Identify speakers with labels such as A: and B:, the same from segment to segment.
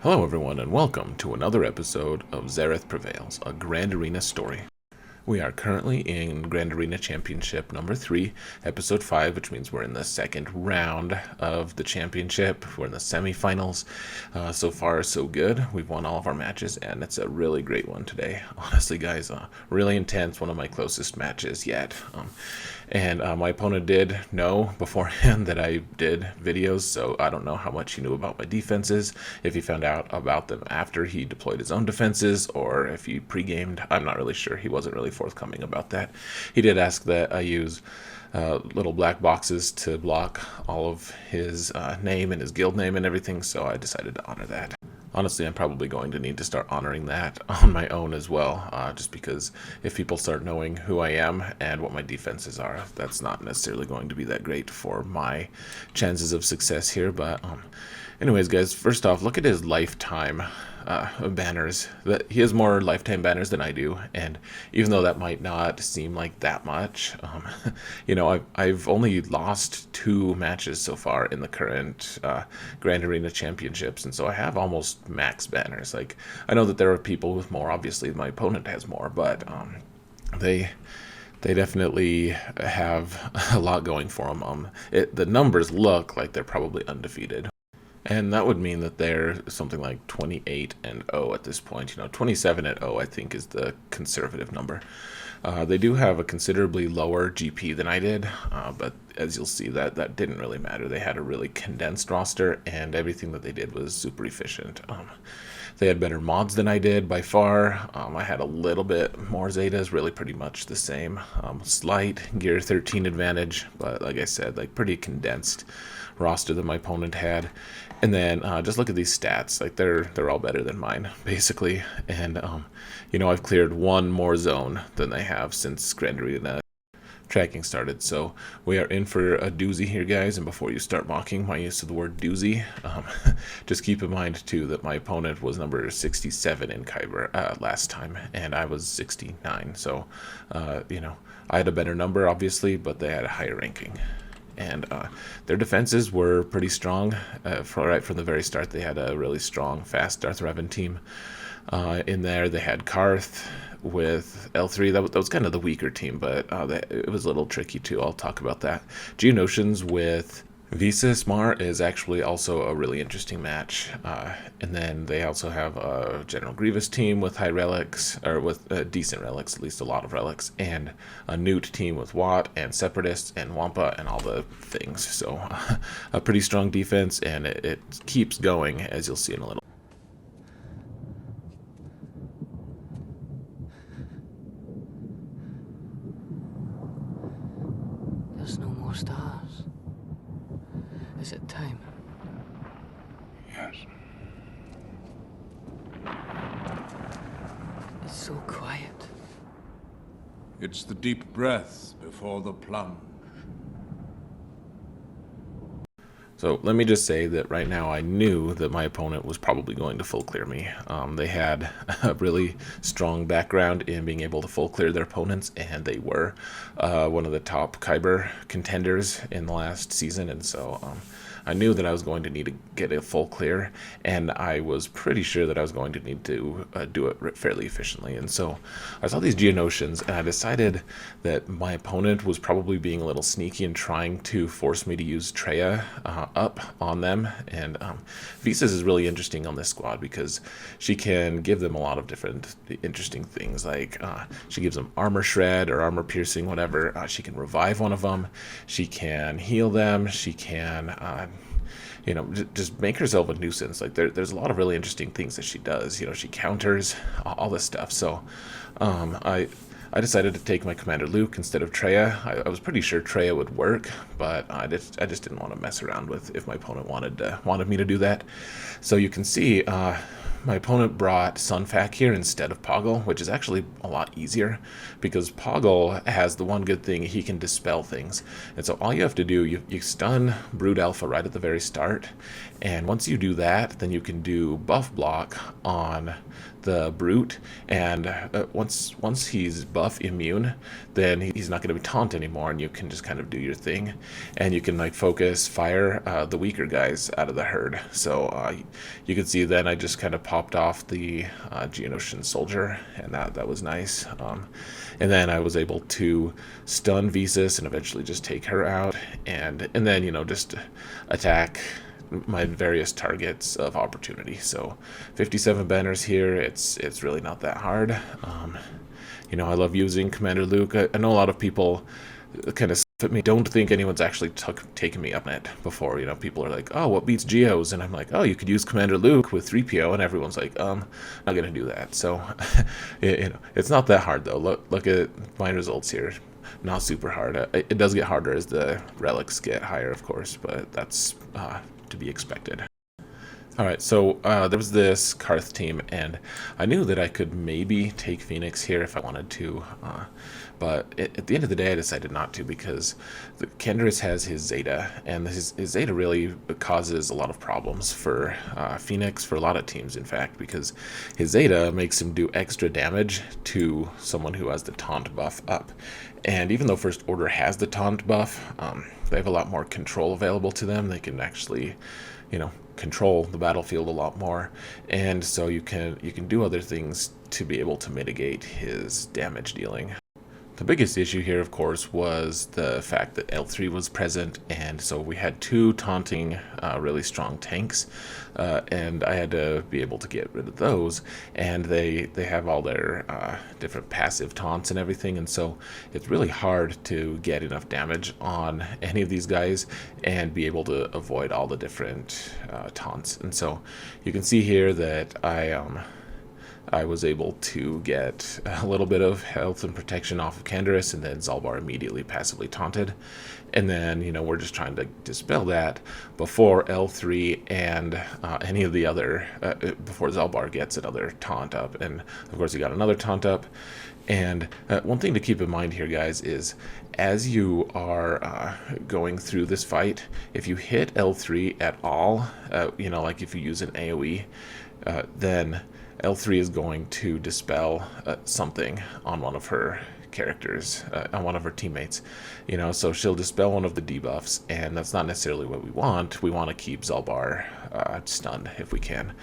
A: Hello everyone and welcome to another episode of Xaereth Prevails, a Grand Arena story. We are currently in Grand Arena Championship number 3, episode 5, which means we're in the second round of the championship. We're in the semifinals. So far, so good. We've won all of our matches, and it's a really great one today. Honestly, guys, really intense, one of my closest matches yet. And my opponent did know beforehand that I did videos, so I don't know how much he knew about my defenses, if he found out about them after he deployed his own defenses, or if he pre-gamed. I'm not really sure. He wasn't really forthcoming about that. He did ask that I use little black boxes to block all of his name and his guild name and everything, so I decided to honor that. Honestly, I'm probably going to need to start honoring that on my own as well, just because if people start knowing who I am and what my defenses are, that's not necessarily going to be that great for my chances of success here. But anyways, guys, first off, look at his lifetime banners. He has more lifetime banners than I do, and even though that might not seem like that much, I've only lost 2 matches so far in the current Grand Arena Championships, and so I have almost max banners. Like, I know that there are people with more. Obviously, my opponent has more, but they definitely have a lot going for them. The numbers look like they're probably undefeated. And that would mean that they're something like 28-0 at this point. 27-0 I think is the conservative number. They do have a considerably lower GP than I did, but as you'll see, that didn't really matter. They had a really condensed roster, and everything that they did was super efficient. They had better mods than I did by far. I had a little bit more Zetas, really pretty much the same. Slight Gear 13 advantage, but like I said, like pretty condensed roster that my opponent had. And then just look at these stats. Like they're all better than mine, basically. And I've cleared 1 more zone than they have since Grand Arena tracking started. So we are in for a doozy here, guys. And before you start mocking my use of the word doozy, just keep in mind too that my opponent was number 67 in Kyber last time, and I was 69. So I had a better number, obviously, but they had a higher ranking. And their defenses were pretty strong. Right from the very start, they had a really strong, fast Darth Revan team. In there, they had Carth with L3. That was kind of the weaker team, but it was a little tricky too. I'll talk about that. Geonosians with Visas Marr is actually also a really interesting match. And then they also have a General Grievous team with high relics, or with decent relics, at least a lot of relics, and a Nute team with Watt and Separatists and Wampa and all the things. So a pretty strong defense, and it keeps going, as you'll see in a little.
B: There's no more stars. Is it time?
C: Yes.
B: It's so quiet.
C: It's the deep breaths before the plunge.
A: So let me just say that right now I knew that my opponent was probably going to full clear me. They had a really strong background in being able to full clear their opponents, and they were one of the top Kyber contenders in the last season, and so I knew that I was going to need to get a full clear, and I was pretty sure that I was going to need to do it fairly efficiently. And so I saw these Geonosians, and I decided that my opponent was probably being a little sneaky and trying to force me to use Traya up on them. And Visas is really interesting on this squad because she can give them a lot of different interesting things. Like she gives them armor shred or armor piercing, whatever. She can revive one of them. She can heal them. She can just make herself a nuisance. Like there's a lot of really interesting things that she does. She counters all this stuff. So I decided to take my Commander Luke instead of Traya. I was pretty sure Traya would work, but I just didn't want to mess around with if my opponent wanted me to do that. So you can see my opponent brought Sunfac here instead of Poggle, which is actually a lot easier because Poggle has the one good thing, he can dispel things. And so all you have to do, you stun Brood Alpha right at the very start, and once you do that, then you can do buff block on the Brute, and once he's buff immune, then he's not going to be taunt anymore, and you can just kind of do your thing, and you can like focus fire the weaker guys out of the herd. So you can see then I just kind of popped off the Geonosian soldier, and that was nice. And then I was able to stun Visas and eventually just take her out, and then just attack my various targets of opportunity. So 57 banners here, it's really not that hard. I love using Commander Luke. I know a lot of people kind of at me, don't think anyone's actually taken me up on it before. People are like, oh, what beats Geos? And I'm like, oh, you could use Commander Luke with 3PO, and everyone's like, not gonna do that. So it's not that hard though. Look at my results here. Not super hard. It does get harder as the relics get higher, of course, but that's to be expected. Alright, so there was this Carth team, and I knew that I could maybe take Phoenix here if I wanted to, but at the end of the day I decided not to, because the Canderous has his Zeta, and his Zeta really causes a lot of problems for Phoenix, for a lot of teams in fact, because his Zeta makes him do extra damage to someone who has the taunt buff up. And even though First Order has the taunt buff, they have a lot more control available to them. They can actually, control the battlefield a lot more, and so you can do other things to be able to mitigate his damage dealing. The biggest issue here, of course, was the fact that L3 was present, and so we had two taunting, really strong tanks, and I had to be able to get rid of those, and they have all their different passive taunts and everything, and so it's really hard to get enough damage on any of these guys and be able to avoid all the different taunts. And so you can see here that I was able to get a little bit of health and protection off of Canderous, and then Zalbar immediately passively taunted. And then, we're just trying to dispel that before L3 and any of the other, before Zalbar gets another taunt up. And, of course, he got another taunt up. And one thing to keep in mind here, guys, is as you are going through this fight, if you hit L3 at all, like if you use an AoE, then L3 is going to dispel something on one of her characters, on one of her teammates. So she'll dispel one of the debuffs, and that's not necessarily what we want. We want to keep Zalbar stunned if we can,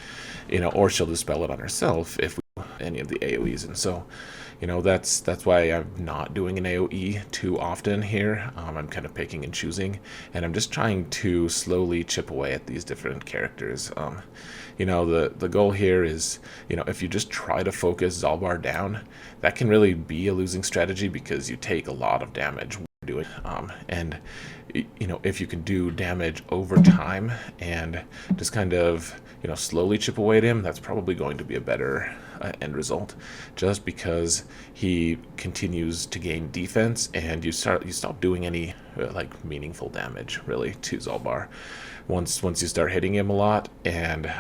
A: or she'll dispel it on herself if we do any of the AoEs. And so, that's why I'm not doing an AoE too often here. I'm kind of picking and choosing, and I'm just trying to slowly chip away at these different characters. The goal here is, if you just try to focus Zalbar down, that can really be a losing strategy because you take a lot of damage doing. And if you can do damage over time and just kind of slowly chip away at him, that's probably going to be a better end result, just because he continues to gain defense and you stop doing any meaningful damage really to Zalbar once you start hitting him a lot. And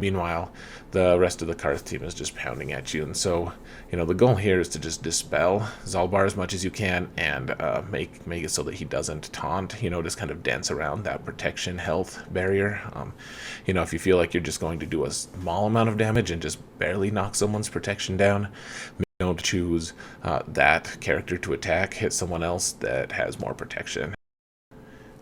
A: meanwhile the rest of the Carth team is just pounding at you. And so the goal here is to just dispel Zalbar as much as you can and make it so that he doesn't taunt, just kind of dance around that protection health barrier. If you feel like you're just going to do a small amount of damage and just barely knock someone's protection down, don't choose that character to attack, hit someone else that has more protection.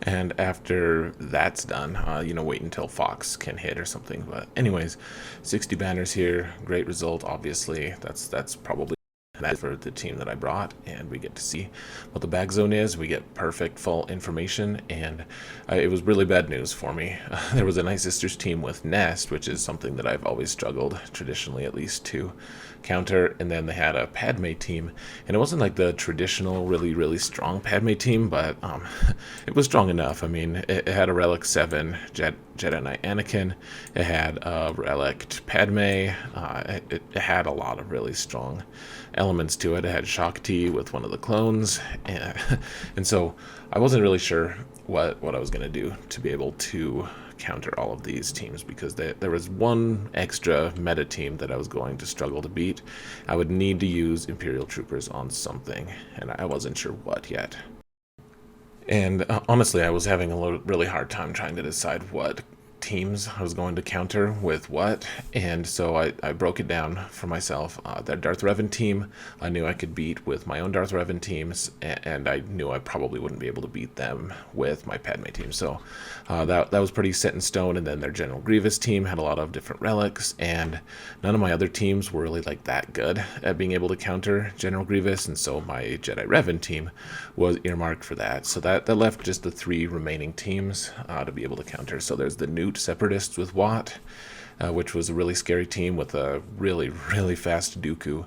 A: And after that's done, wait until Fox can hit or something. But anyways, 60 banners here, great result. Obviously, that's probably that for the team that I brought, and we get to see what the bag zone is. We get perfect full information, and it was really bad news for me. There was a Nightsisters team with Nest, which is something that I've always struggled, traditionally at least, to counter, and then they had a Padme team, and it wasn't like the traditional really, really strong Padme team, but it was strong enough. I mean, it had a Relic 7 Jedi Knight Anakin, it had a Relic Padme, it had a lot of really strong elements to it. It had Shakti with one of the clones, and so I wasn't really sure what I was going to do to be able to counter all of these teams, because there was one extra meta team that I was going to struggle to beat. I would need to use Imperial troopers on something, and I wasn't sure what yet. And honestly, I was having a really hard time trying to decide what teams I was going to counter with what, and so I broke it down for myself. That Darth Revan team I knew I could beat with my own Darth Revan teams, and I knew I probably wouldn't be able to beat them with my Padme team, so that was pretty set in stone. And then their General Grievous team had a lot of different relics, and none of my other teams were really like that good at being able to counter General Grievous, and so my Jedi Revan team was earmarked for that. So that left just the 3 remaining teams to be able to counter. So there's the Nute Separatists with Wat, which was a really scary team with a really, really fast Dooku.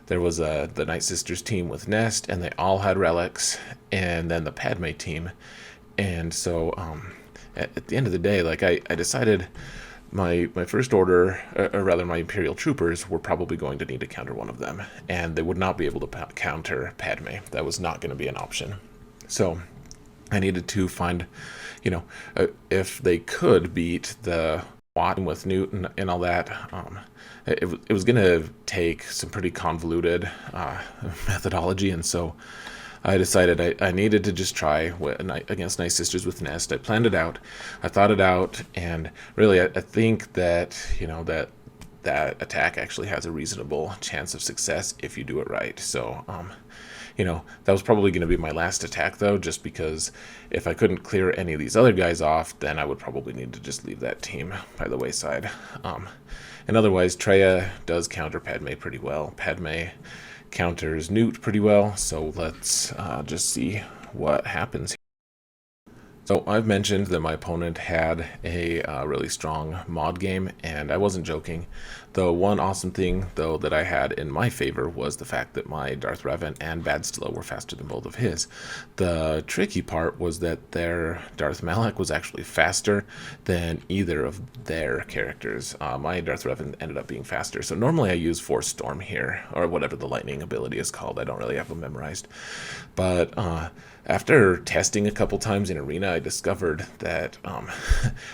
A: There was the Nightsisters team with Nest, and they all had relics, and then the Padme team. And so at the end of the day, like I decided my First Order, or rather my Imperial troopers, were probably going to need to counter one of them, and they would not be able to counter Padme. That was not going to be an option. So I needed to find, if they could beat the Wat with Nute and all that. It was going to take some pretty convoluted methodology, and so I decided I needed to just try against Nightsisters with Nest. I planned it out, I thought it out, and really I think that that attack actually has a reasonable chance of success if you do it right. So that was probably going to be my last attack, though, just because if I couldn't clear any of these other guys off, then I would probably need to just leave that team by the wayside. And otherwise, Traya does counter Padme pretty well. Padme counters Nute pretty well, so let's just see what happens. So I've mentioned that my opponent had a really strong mod game, and I wasn't joking. The one awesome thing, though, that I had in my favor was the fact that my Darth Revan and Bastila were faster than both of his. The tricky part was that their Darth Malak was actually faster than either of their characters. My Darth Revan ended up being faster, so normally I use Force Storm here, or whatever the lightning ability is called. I don't really have them memorized. But after testing a couple times in Arena, I discovered that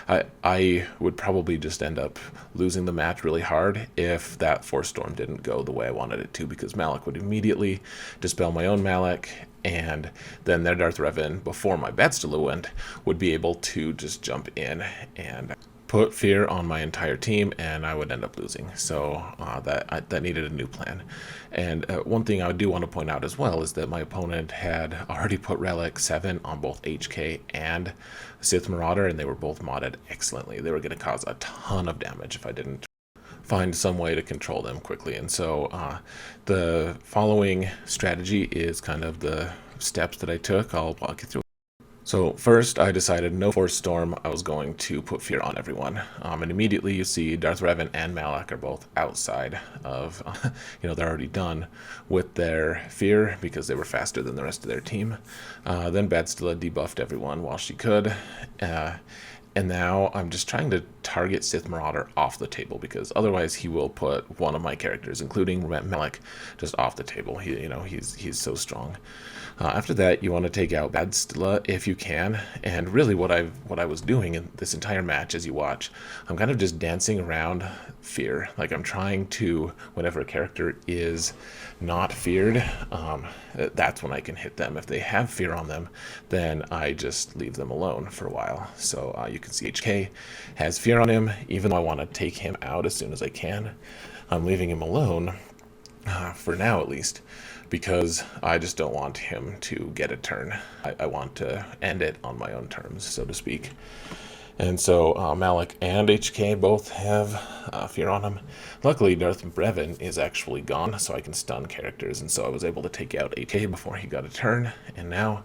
A: I would probably just end up losing the match really hard if that Force Storm didn't go the way I wanted it to, because Malak would immediately dispel my own Malak, and then their Darth Revan, before my Bastila went, would be able to just jump in and put fear on my entire team, and I would end up losing. So that needed a new plan. And one thing I do want to point out as well is that my opponent had already put Relic 7 on both HK and Sith Marauder, and they were both modded excellently. They were going to cause a ton of damage if I didn't find some way to control them quickly. And so the following strategy is kind of the steps that I took. I'll walk you through. So first, I decided no Force Storm. I was going to put fear on everyone. And immediately you see Darth Revan and Malak are both outside of, they're already done with their fear because they were faster than the rest of their team. Then Bastila debuffed everyone while she could. And now I'm just trying to target Sith Marauder off the table, because otherwise he will put one of my characters, including Malak, just off the table. He's so strong. After that, you want to take out Bastila if you can. And really what I was doing in this entire match, as you watch, I'm kind of just dancing around fear. Like I'm trying to, whenever a character is not feared, that's when I can hit them. If they have fear on them, then I just leave them alone for a while. So you can see HK has fear on him. Even though I want to take him out as soon as I can, I'm leaving him alone, for now at least, because I just don't want him to get a turn. I want to end it on my own terms, so to speak. And so Malak and HK both have fear on him. Luckily, Darth Revan is actually gone, so I can stun characters, and so I was able to take out HK before he got a turn. And now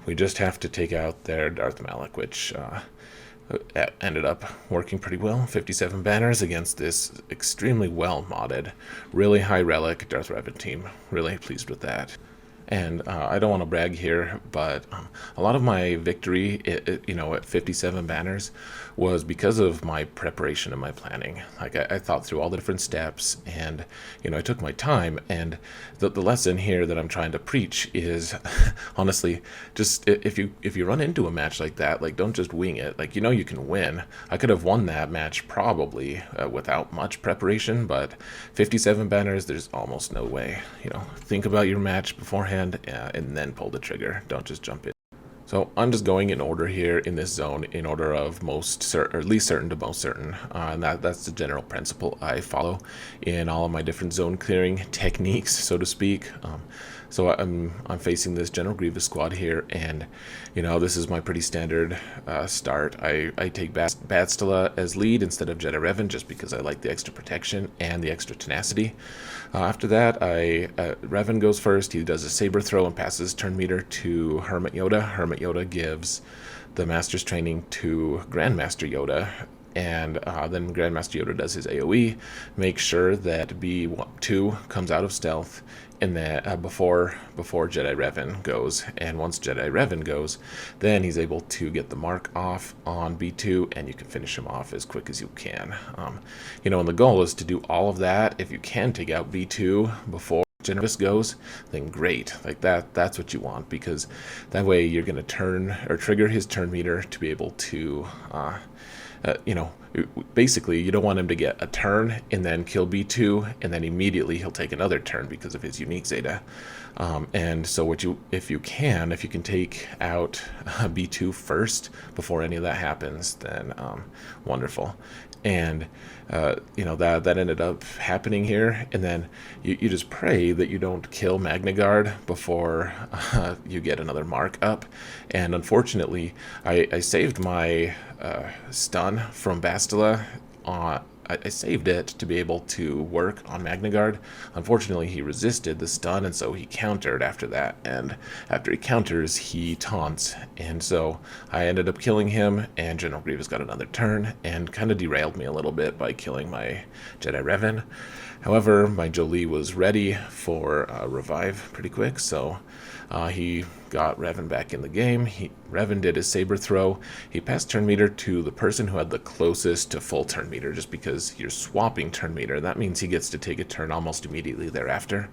A: we just have to take out their Darth Malak, which ended up working pretty well. 57 banners against this extremely well modded, really high relic Darth Revan team. Really pleased with that. And I don't want to brag here, but a lot of my victory, at 57 banners, was because of my preparation and my planning. Like I thought through all the different steps, and I took my time. And the lesson here that I'm trying to preach is honestly, just if you run into a match like that, like don't just wing it. Like you can win. I could have won that match probably without much preparation, but 57 banners, there's almost no way. Think about your match beforehand and then pull the trigger. Don't just jump in. So I'm just going in order here in this zone, in order of most certain, or least certain to most certain, and that's the general principle I follow in all of my different zone clearing techniques, so to speak. So I'm facing this General Grievous squad here, and this is my pretty standard start. I take Bastila as lead instead of Jedi Revan, just because I like the extra protection and the extra tenacity. After that, Revan goes first. He does a saber throw and passes turn meter to Hermit Yoda. Hermit Yoda gives the Master's training to Grandmaster Yoda. And then Grandmaster Yoda does his AoE, makes sure that B2 comes out of stealth, and that before Jedi Revan goes. And once Jedi Revan goes, then he's able to get the mark off on B2, and you can finish him off as quick as you can. And the goal is to do all of that. If you can take out B2 before Geonosians goes, then great. Like that's what you want, because that way you're going to trigger his turn meter to be able to basically you don't want him to get a turn and then kill B2 and then immediately he'll take another turn because of his unique Zeta. And so if you can take out B2 first before any of that happens, then wonderful. And that ended up happening here, and then you just pray that you don't kill Magna Guard before you get another mark up. And unfortunately, I saved my stun from Bastila. I saved it to be able to work on Magna Guard. Unfortunately, he resisted the stun, and so he countered after that. And after he counters, he taunts. And so I ended up killing him, and General Grievous got another turn and kind of derailed me a little bit by killing my Jedi Revan. However, my Jolee was ready for revive pretty quick, so he got Revan back in the game. Revan did his saber throw. He passed turn meter to the person who had the closest to full turn meter, just because you're swapping turn meter. That means he gets to take a turn almost immediately thereafter.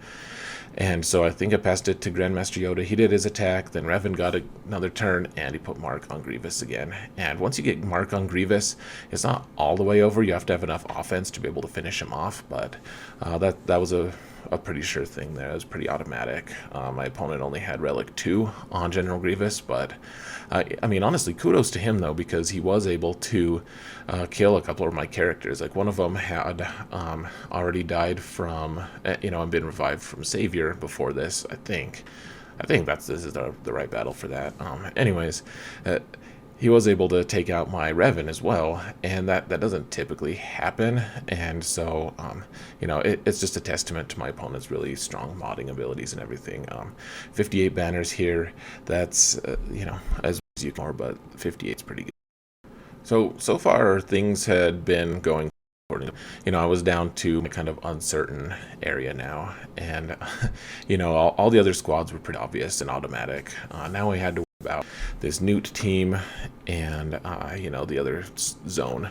A: And so I think I passed it to Grandmaster Yoda. He did his attack, then Revan got another turn, and he put Mark on Grievous again. And once you get Mark on Grievous, it's not all the way over. You have to have enough offense to be able to finish him off, but that was a pretty sure thing there. It was pretty automatic. My opponent only had Relic 2 on General Grievous, but honestly, kudos to him though, because he was able to kill a couple of my characters. Like one of them had already died from, and been revived from Savior before this. I think this is the right battle for that. Anyways. He was able to take out my Revan as well, and that doesn't typically happen. And so, it's just a testament to my opponent's really strong modding abilities and everything. 58 banners here. That's as you can, but 58 is pretty good. So far things had been going according to, I was down to a kind of uncertain area now, and all the other squads were pretty obvious and automatic. Now I had to about this Nute team and the other zone,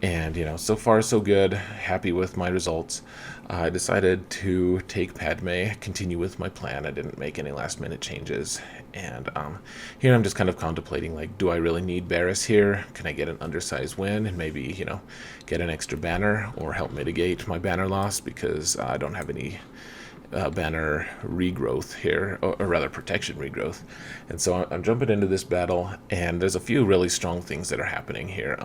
A: and so far so good. Happy with my results. I decided to take Padme, continue with my plan. I didn't make any last minute changes, and here I'm just kind of contemplating, like, do I really need Barriss here? Can I get an undersized win and maybe get an extra banner or help mitigate my banner loss, because I don't have any banner regrowth here, or rather protection regrowth. And so I'm jumping into this battle, and there's a few really strong things that are happening here.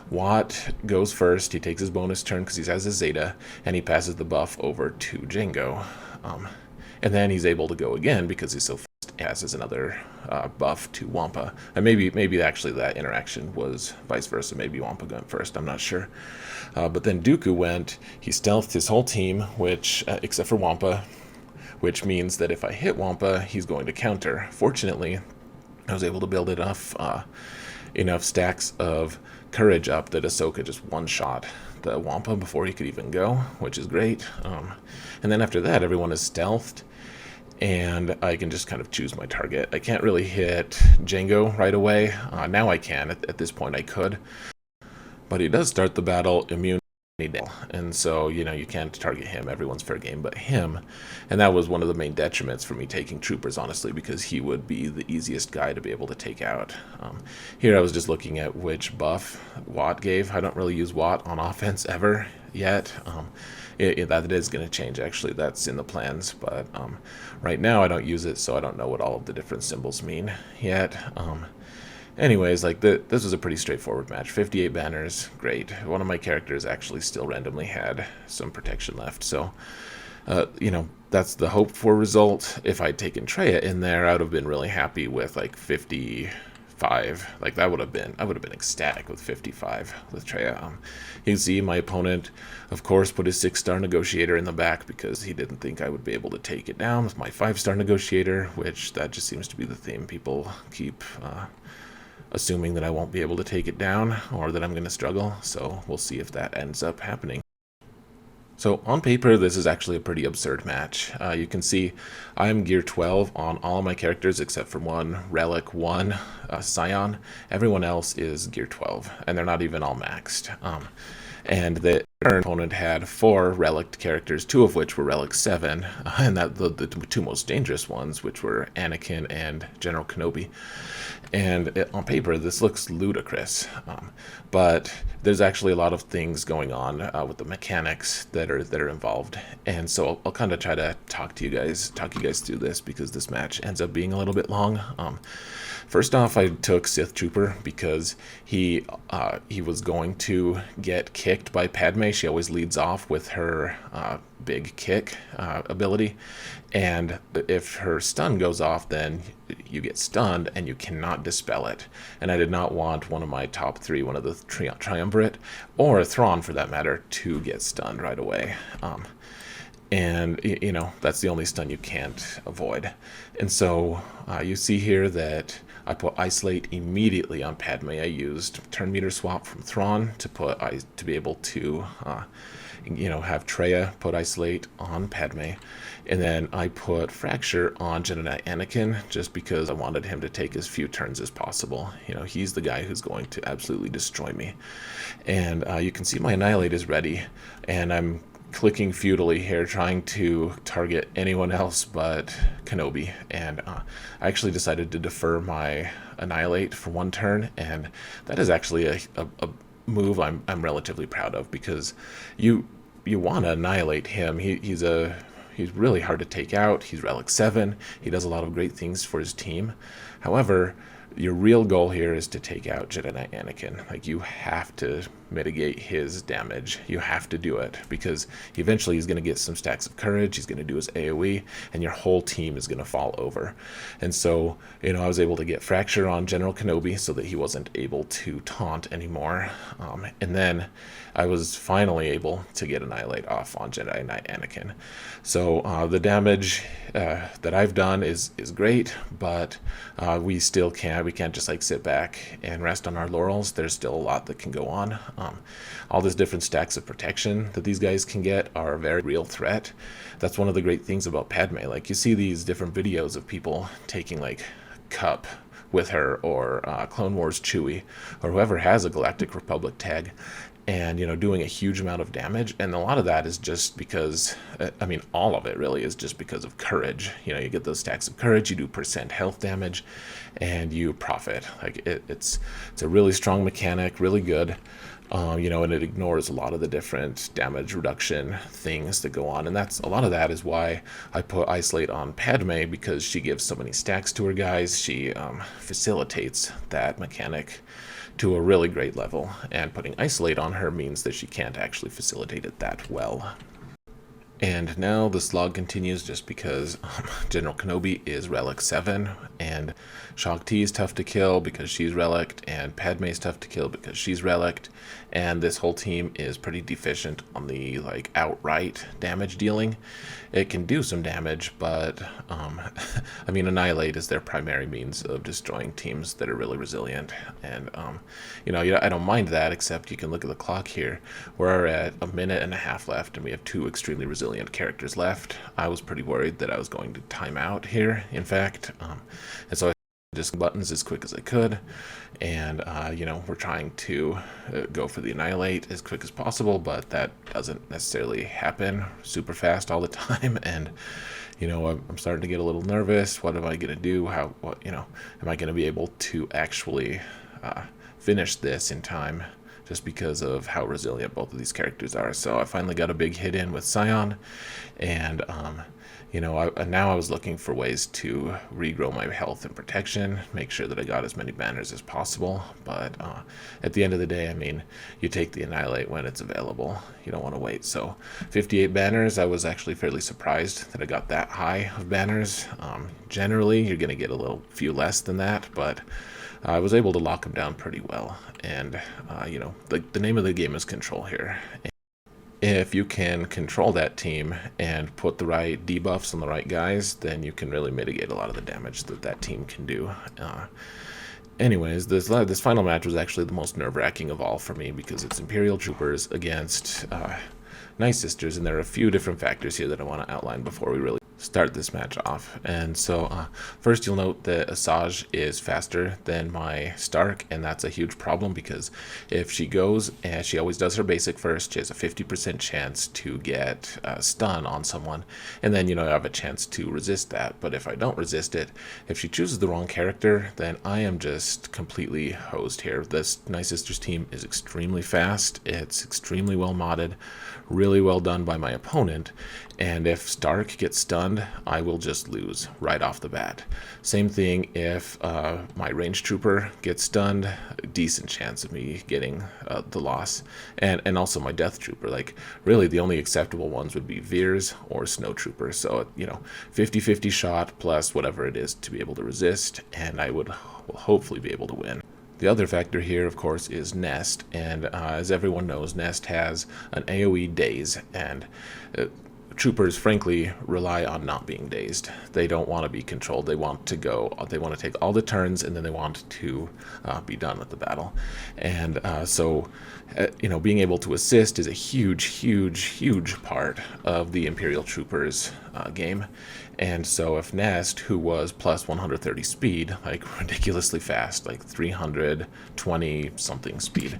A: Watt goes first. He takes his bonus turn because he has his Zeta, and he passes the buff over to Jango. And then he's able to go again because he's so fast. Passes another buff to Wampa. And maybe actually that interaction was vice versa. Maybe Wampa went first. I'm not sure. But then Dooku went. He stealthed his whole team, which except for Wampa, which means that if I hit Wampa, he's going to counter. Fortunately, I was able to build enough stacks of courage up that Ahsoka just one-shot the Wampa before he could even go, which is great. And then after that, everyone is stealthed, and I can just kind of choose my target. I can't really hit Jango right away. Now I can. At this point I could. But he does start the battle immune, and so, you can't target him. Everyone's fair game but him. And that was one of the main detriments for me taking troopers, honestly, because he would be the easiest guy to be able to take out. Here I was just looking at which buff Watt gave. I don't really use Watt on offense ever yet. That is going to change, actually. That's in the plans, but right now I don't use it, so I don't know what all of the different symbols mean yet. Anyways, like, this was a pretty straightforward match. 58 banners, great. One of my characters actually still randomly had some protection left, so, that's the hoped for result. If I'd taken Traya in there, I would have been really happy with, like, 55. Like, I would have been ecstatic with 55 with Traya. You can see my opponent, of course, put his 6-star Negotiator in the back because he didn't think I would be able to take it down with my 5-star Negotiator, which that just seems to be the theme. People keep assuming that I won't be able to take it down or that I'm going to struggle, so we'll see if that ends up happening. So on paper, this is actually a pretty absurd match. You can see I'm gear 12 on all of my characters except for one, Relic 1, Scion. Everyone else is gear 12, and they're not even all maxed. And the current opponent had 4 relic characters, 2 of which were Relic 7, and that the 2 most dangerous ones, which were Anakin and General Kenobi. And on paper, this looks ludicrous, but there's actually a lot of things going on with the mechanics that are involved. And so I'll kind of try to talk you guys through this, because this match ends up being a little bit long. First off, I took Sith Trooper because he was going to get kicked by Padme. She always leads off with her big kick ability, and if her stun goes off, then you get stunned and you cannot dispel it. And I did not want one of my top 3, one of the Triumvirate, or a Thrawn for that matter, to get stunned right away. And, that's the only stun you can't avoid. And so you see here that I put Isolate immediately on Padme. I used Turn Meter Swap from Thrawn to be able to, have Traya put Isolate on Padme. And then I put Fracture on Jedi Anakin just because I wanted him to take as few turns as possible. He's the guy who's going to absolutely destroy me. And you can see my Annihilate is ready, and I'm clicking futilely here, trying to target anyone else but Kenobi. And I actually decided to defer my Annihilate for 1 turn, and that is actually a move I'm relatively proud of, because you want to annihilate him. He's really hard to take out. He's Relic 7. He does a lot of great things for his team. However, your real goal here is to take out Jedi Anakin. Like, you have to mitigate his damage. You have to do it, because eventually he's going to get some stacks of courage. He's going to do his AoE, and your whole team is going to fall over. And so, I was able to get Fracture on General Kenobi so that he wasn't able to taunt anymore. And then I was finally able to get Annihilate off on Jedi Knight Anakin. So the damage that I've done is great, but we can't just sit back and rest on our laurels. There's still a lot that can go on. All these different stacks of protection that these guys can get are a very real threat. That's one of the great things about Padme. Like, you see these different videos of people taking Cup with her, or Clone Wars Chewie, or whoever has a Galactic Republic tag, and doing a huge amount of damage. And a lot of that is just because, all of it really is just because of courage. You get those stacks of courage, you do % health damage, and you profit. It's a really strong mechanic, really good. And it ignores a lot of the different damage reduction things that go on. And a lot of that is why I put Isolate on Padme, because she gives so many stacks to her guys. She facilitates that mechanic to a really great level. And putting Isolate on her means that she can't actually facilitate it that well. And now the slog continues, just because General Kenobi is Relic 7, and Shaak Ti is tough to kill because she's Relict, and Padme is tough to kill because she's Relict, and this whole team is pretty deficient on the outright damage dealing. It can do some damage, but Annihilate is their primary means of destroying teams that are really resilient. And I don't mind that, except you can look at the clock here. We're at 1.5 minutes left, and we have 2 extremely resilient characters left. I was pretty worried that I was going to time out here, in fact, and so just buttons as quick as I could, and we're trying to go for the annihilate as quick as possible, but that doesn't necessarily happen super fast all the time. And I'm starting to get a little nervous. What am I going to do? Am I going to be able to actually finish this in time, just because of how resilient both of these characters are? So I finally got a big hit in with Scion, and now I was looking for ways to regrow my health and protection, make sure that I got as many banners as possible. But at the end of the day, you take the Annihilate when it's available. You don't want to wait. So 58 banners, I was actually fairly surprised that I got that high of banners. Generally, you're going to get a few less than that, but I was able to lock them down pretty well. And, the name of the game is control here. If you can control that team and put the right debuffs on the right guys, then you can really mitigate a lot of the damage that team can do. Anyways, this final match was actually the most nerve-wracking of all for me, because it's Imperial troopers against Nightsisters, and there are a few different factors here that I want to outline before we really start this match off. And so first, you'll note that Asajj is faster than my Stark, and that's a huge problem, because if she goes, and she always does her basic first, she has a 50% chance to get stun on someone, and then I have a chance to resist that. But if I don't resist it, if she chooses the wrong character, then I am just completely hosed here. This Nightsisters team is extremely fast, it's extremely well modded, really well done by my opponent, and if Stark gets stunned, I will just lose right off the bat. Same thing if my range trooper gets stunned, a decent chance of me getting the loss. And also my death trooper. Like, really the only acceptable ones would be Veers or snow trooper. So 50-50 shot plus whatever it is to be able to resist, and I will hopefully be able to win. The other factor here, of course, is Nest, and as everyone knows, Nest has an AoE daze, and troopers, frankly, rely on not being dazed. They don't want to be controlled. They want to take all the turns, and then they want to be done with the battle. And so being able to assist is a huge part of the Imperial troopers game. And so if Nest, who was plus 130 speed, like ridiculously fast, like 320 something speed,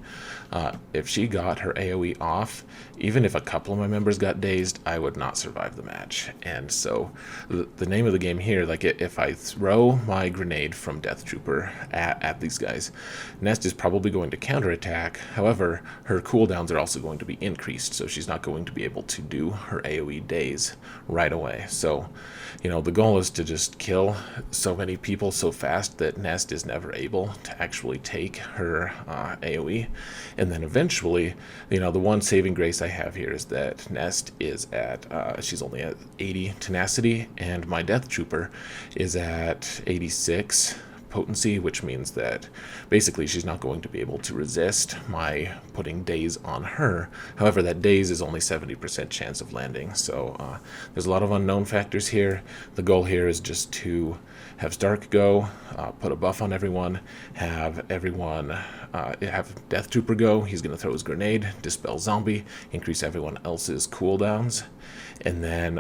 A: if she got her AoE off, even if a couple of my members got dazed, I would not survive the match. And so the name of the game here, like if I throw my grenade from Death Trooper at these guys, Nest is probably going to counterattack. However, her cooldowns are also going to be increased, so she's not going to be able to do her AoE daze right away. So the goal is to just kill so many people so fast that Nest is never able to actually take her AoE. And then eventually, the one saving grace I have here is that Nest is at, she's only at 80 tenacity, and my Death Trooper is at 86 potency, which means that basically she's not going to be able to resist my putting daze on her. However, that daze is only 70% chance of landing, so there's a lot of unknown factors here. The goal here is just to have Stark go, put a buff on everyone, have Death Trooper go. He's going to throw his grenade, dispel zombie, increase everyone else's cooldowns, and then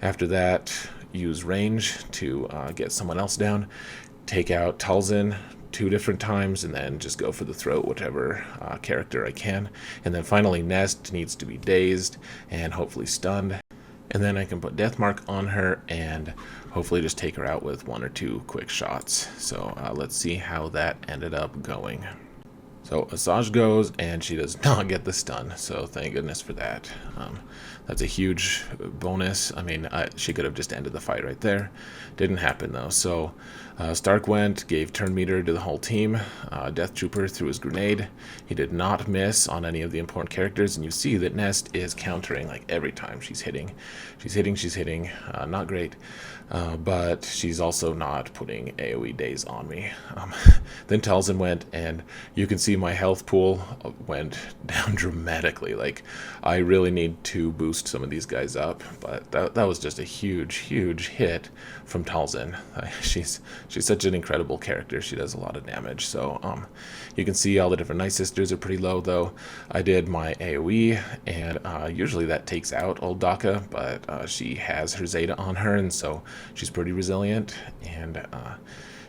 A: after that, use range to get someone else down, take out Talzin 2 different times, and then just go for the throat, whichever character I can. And then finally, Nest needs to be dazed and hopefully stunned. And then I can put Death Mark on her and hopefully just take her out with 1 or 2 quick shots. So let's see how that ended up going. So Asajj goes, and she does not get the stun, so thank goodness for that. That's a huge bonus. She could have just ended the fight right there. Didn't happen, though. So Stark went, gave turn meter to the whole team. Death Trooper threw his grenade. He did not miss on any of the important characters, and you see that Nest is countering like every time she's hitting. She's hitting. Not great. But she's also not putting AoE daze on me. Then Talzin went, and you can see my health pool went down dramatically. Like, I really need to boost some of these guys up, but that was just a huge hit from Talzin. She's such an incredible character. She does a lot of damage. So you can see all the different Nightsisters are pretty low, though. I did my AoE, and usually that takes out old Daka, but she has her Zeta on her, and so she's pretty resilient. And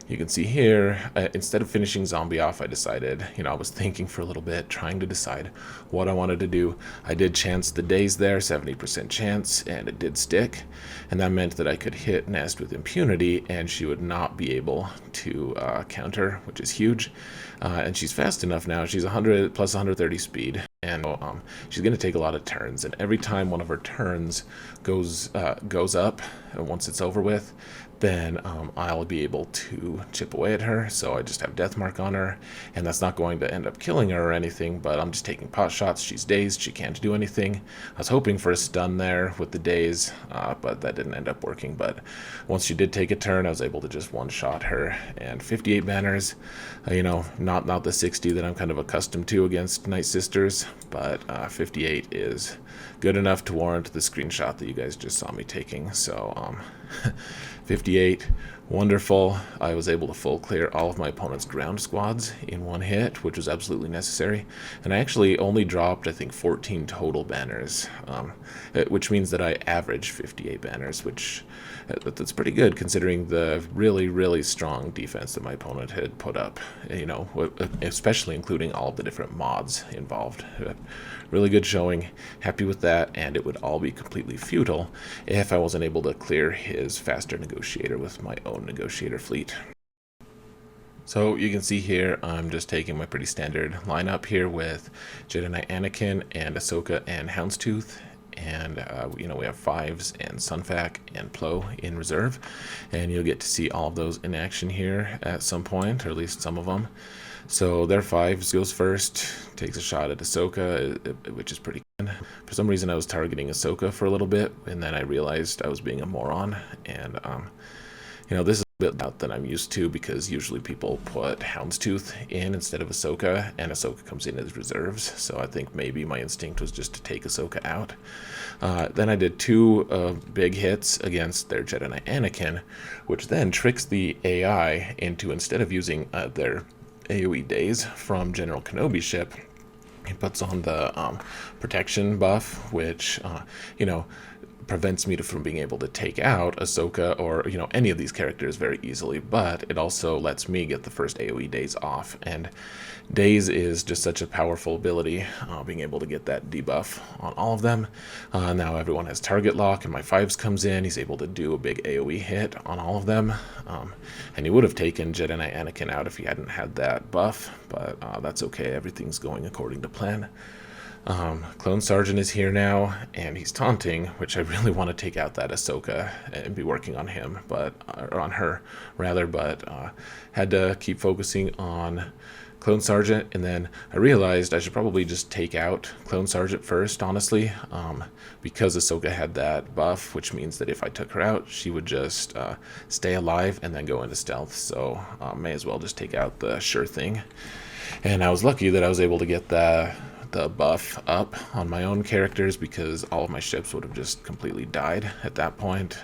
A: You can see here, instead of finishing zombie off, I decided, I was thinking for a little bit, trying to decide what I wanted to do. I did chance the days there, 70% chance, and it did stick. And that meant that I could hit Nest with impunity, and she would not be able to counter, which is huge. And she's fast enough now. She's 100 plus 130 speed. And she's going to take a lot of turns, and every time one of her turns goes up, once it's over with, then I'll be able to chip away at her. So I just have death mark on her, and that's not going to end up killing her or anything, but I'm just taking pot shots. She's dazed, she can't do anything. I was hoping for a stun there with the daze, but that didn't end up working. But once she did take a turn, I was able to just one-shot her. And 58 banners, not the 60 that I'm kind of accustomed to against Nightsisters, but 58 is good enough to warrant the screenshot that you guys just saw me taking. So 58, wonderful. I was able to full clear all of my opponent's ground squads in one hit, which was absolutely necessary. And I actually only dropped, I think, 14 total banners, which means that I averaged 58 banners, which that's pretty good considering the really, really strong defense that my opponent had put up, especially including all of the different mods involved. Really good showing, happy with that, and it would all be completely futile if I wasn't able to clear his faster Negotiator with my own Negotiator fleet. So you can see here, I'm just taking my pretty standard lineup here with Jedi Knight Anakin and Ahsoka and Houndstooth. And, we have Fives and Sunfac and Plo in reserve. And you'll get to see all of those in action here at some point, or at least some of them. So their Fives goes first, takes a shot at Ahsoka, which is pretty good. For some reason I was targeting Ahsoka for a little bit, and then I realized I was being a moron. And, this is a bit out than I'm used to, because usually people put Houndstooth in instead of Ahsoka, and Ahsoka comes in as reserves. So I think maybe my instinct was just to take Ahsoka out. Then I did 2 big hits against their Jedi Knight Anakin, which then tricks the AI into, instead of using their AoE days from General Kenobi's ship, he puts on the protection buff, which, prevents me from being able to take out Ahsoka or, any of these characters very easily, but it also lets me get the first AoE days off. And daze is just such a powerful ability, being able to get that debuff on all of them. Now everyone has target lock, and my Fives comes in, he's able to do a big AoE hit on all of them. And he would have taken Jedi Knight Anakin out if he hadn't had that buff, but that's okay, everything's going according to plan. Clone Sergeant is here now, and he's taunting, which I really want to take out that Ahsoka and be working on him, or on her rather, but had to keep focusing on Clone Sergeant, and then I realized I should probably just take out Clone Sergeant first, honestly, because Ahsoka had that buff, which means that if I took her out, she would just stay alive and then go into stealth, so may as well just take out the sure thing. And I was lucky that I was able to get the buff up on my own characters, because all of my ships would have just completely died at that point.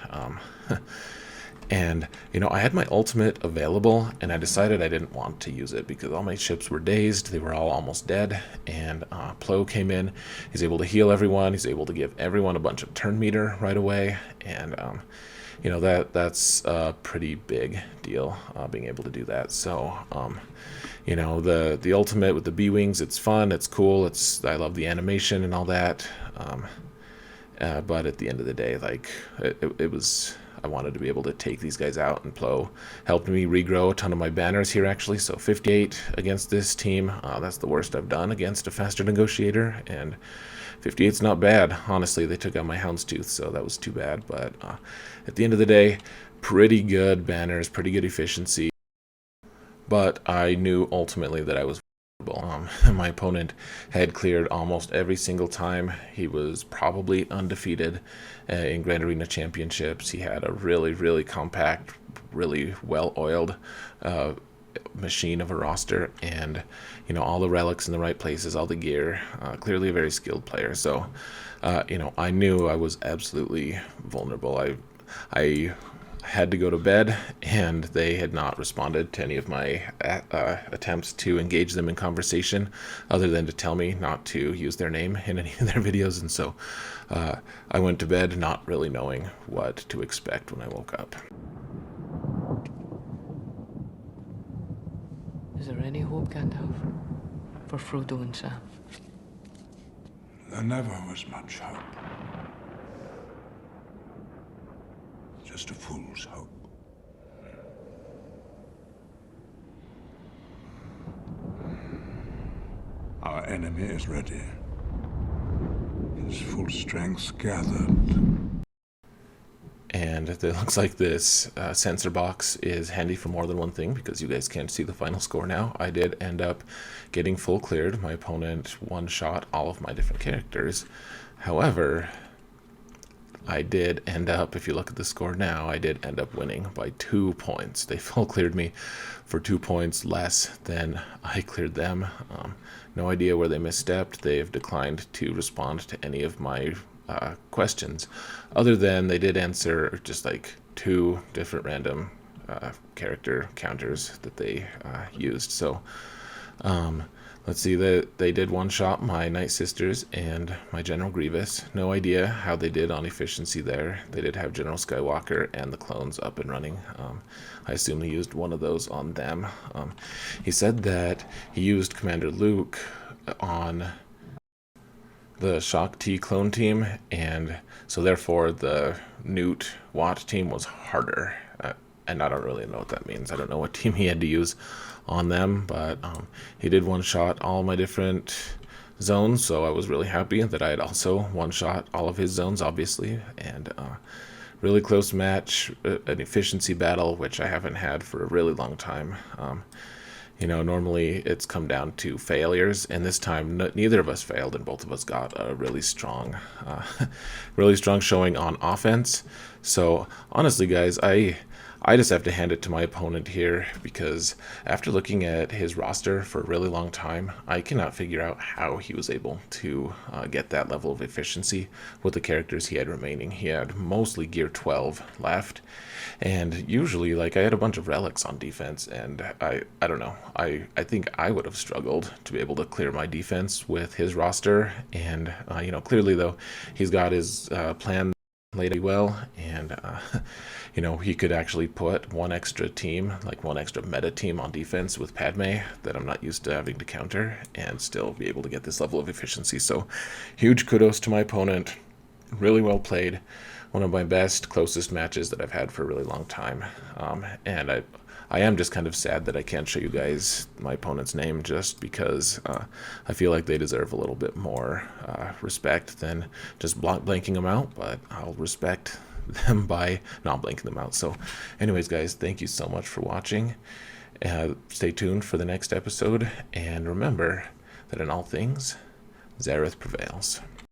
A: And I had my ultimate available, and I decided I didn't want to use it because all my ships were dazed, they were all almost dead. And Plo came in, he's able to heal everyone, he's able to give everyone a bunch of turn meter right away, and that's a pretty big deal, being able to do that. So the ultimate with the B-Wings, it's fun, it's cool, I love the animation and all that, but at the end of the day, I wanted to be able to take these guys out, and Plo helped me regrow a ton of my banners here, actually. So 58 against this team, that's the worst I've done against a faster Negotiator, and 58's not bad. Honestly, they took out my Houndstooth, so that was too bad, but at the end of the day, pretty good banners, pretty good efficiency. But I knew ultimately that I was vulnerable. My opponent had cleared almost every single time. He was probably undefeated in Grand Arena Championships. He had a really, really compact, really well-oiled machine of a roster, and all the relics in the right places, all the gear. Clearly a very skilled player. So I knew I was absolutely vulnerable. I had to go to bed, and they had not responded to any of my attempts to engage them in conversation, other than to tell me not to use their name in any of their videos. And so I went to bed not really knowing what to expect when I woke up.
B: Is there any hope, Gandalf? For Frodo and Sam?
C: There never was much hope. Just a fool's hope. Our enemy is ready. His full strength gathered.
A: And it looks like this sensor box is handy for more than one thing, because you guys can't see the final score now. I did end up getting full cleared. My opponent one-shot all of my different characters. However, I did end up, if you look at the score now, I did end up winning by 2 points. They full cleared me for 2 points less than I cleared them. No idea where they misstepped. They've declined to respond to any of my questions, other than they did answer just like 2 different random character counters that they used. So let's see, that they did one-shot my Nightsisters and my General Grievous. No idea how they did on efficiency there. They did have General Skywalker and the clones up and running. I assume he used one of those on them. He said that he used Commander Luke on the Shock T clone team, and so therefore the Nute Watt team was harder. And I don't really know what that means. I don't know what team he had to use on them, but he did one-shot all my different zones, so I was really happy that I had also one-shot all of his zones, obviously. And really close match, an efficiency battle, which I haven't had for a really long time. You know, normally it's come down to failures, and this time neither of us failed, and both of us got a really strong showing on offense. So honestly, guys, I just have to hand it to my opponent here, because after looking at his roster for a really long time, I cannot figure out how he was able to get that level of efficiency with the characters he had remaining. He had mostly gear 12 left, and usually, like, I had a bunch of relics on defense, and I don't know, I think I would have struggled to be able to clear my defense with his roster. And you know, clearly though, he's got his plan laid well, and you know, he could actually put one extra team, like one extra meta team on defense with Padme that I'm not used to having to counter, and still be able to get this level of efficiency. So huge kudos to my opponent. Really well played. One of my best, closest matches that I've had for a really long time. And I am just kind of sad that I can't show you guys my opponent's name, just because I feel like they deserve a little bit more respect than just blanking them out, but I'll respect them by not blanking them out. So anyways, guys, thank you so much for watching. Stay tuned for the next episode, and remember that in all things, Xaereth prevails.